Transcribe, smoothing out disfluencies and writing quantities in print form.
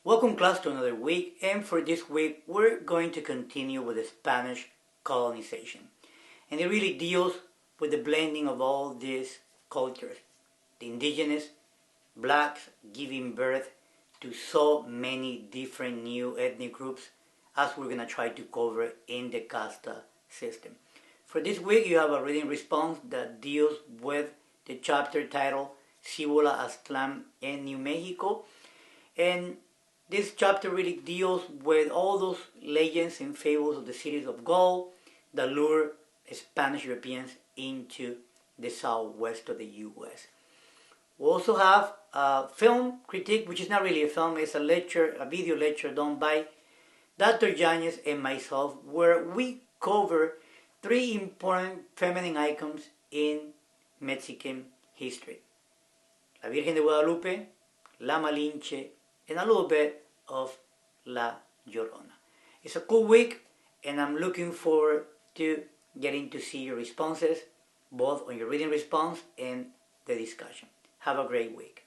Welcome class to another week, and for this week we're going to continue with the Spanish colonization. And it really deals with the blending of all these cultures, the indigenous, blacks giving birth to so many different new ethnic groups as we're going to try to cover in the casta system. For this week you have a reading response that deals with the chapter titled Cibola Aztlán en New Mexico, and this chapter really deals with all those legends and fables of the cities of gold that lure Spanish Europeans into the southwest of the U.S. We also have a film critique, which is not really a film, it's a lecture, a video lecture done by Dr. Yanez and myself, where we cover three important feminine icons in Mexican history: La Virgen de Guadalupe, La Malinche, and a little bit of La Llorona. It's a cool week, and I'm looking forward to getting to see your responses, both on your reading response and the discussion. Have a great week.